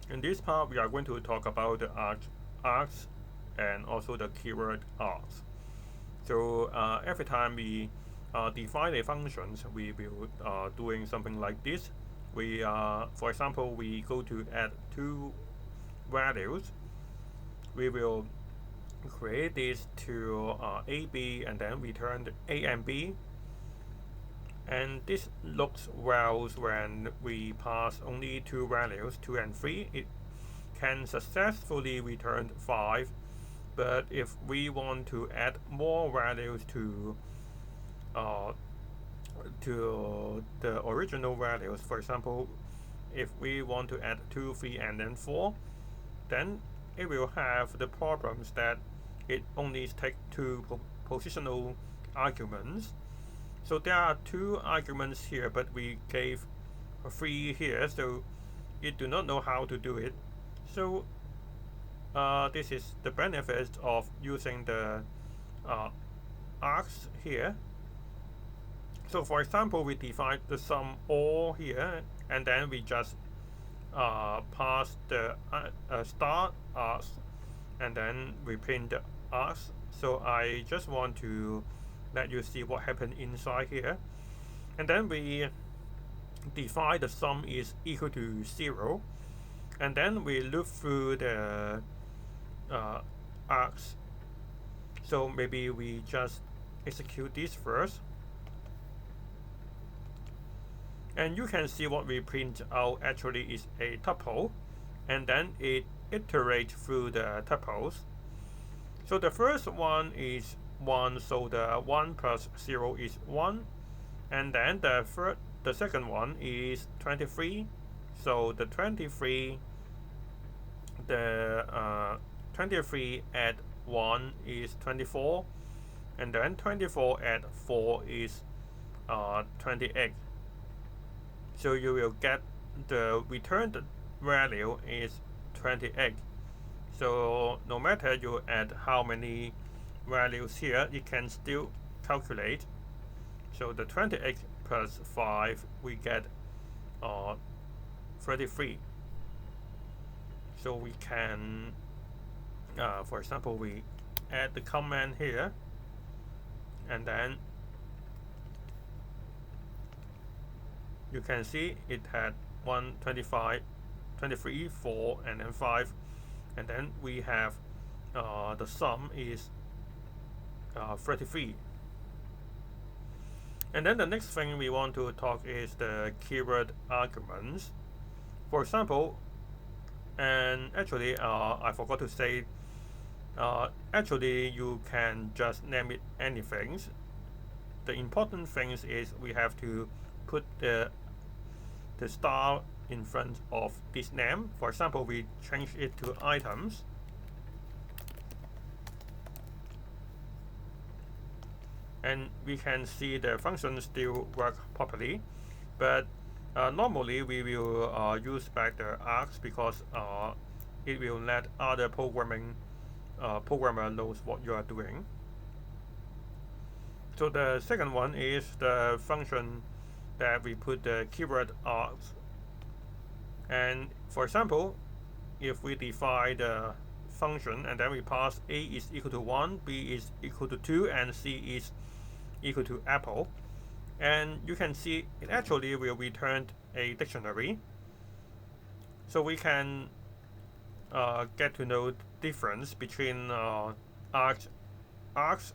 In this part, we are going to talk about the args and also the keyword args. So every time we define a functions, we will doing something like this. We, for example, we go to add two values. We will create this to A, B, and then return the A and B. And this looks well when we pass only two values, 2 and 3. It can successfully return 5. But if we want to add more values to the original values, for example, if we want to add 2, 3, and then 4, then it will have the problems that it only takes two positional arguments. So there are two arguments here, but we gave 3 here, so it do not know how to do it. So this is the benefit of using the args here. So for example, we define the sum all here, and then we just pass the start args, and then we print the args. So I just want to let you see what happened inside here. And then we define the sum is equal to 0. And then we look through the args. So maybe we just execute this first. And you can see what we print out actually is a tuple. And then it iterates through the tuples. So the first one is 1, so the 1 plus 0 is 1, and then the second one is 23, so the 23 add 1 is 24, and then 24 add 4 is 28. So you will get the returned value is 28. So no matter you add how many values here, it can still calculate. So the 28 plus 5, we get 33. So we can, for example, we add the comment here, and then you can see it had 1, 25, 23, 4, and then 5, and then we have the sum is 33. And then the next thing we want to talk is the keyword arguments. For example, and actually I forgot to say, actually you can just name it anything. The important thing is we have to put the star in front of this name. For example, we change it to items. And we can see the function still work properly, but normally we will use back the args because it will let other programmer knows what you are doing. So the second one is the function that we put the keyword args. And for example, if we define the function and then we pass A is equal to 1, B is equal to 2, and C is equal to apple, and you can see it actually will return a dictionary. So we can get to know the difference between args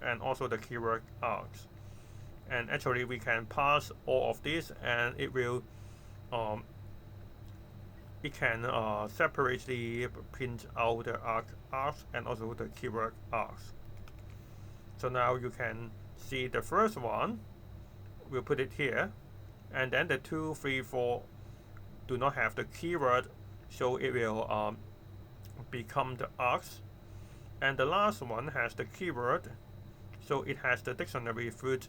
and also the keyword args. And actually we can pass all of this, and it will it can separately print out the args and also the keyword args. So now you can see the first one, we'll put it here, and then the 2, 3, 4 do not have the keyword, so it will become the args. And the last one has the keyword, so it has the dictionary fruit,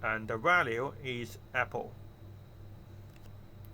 and the value is apple.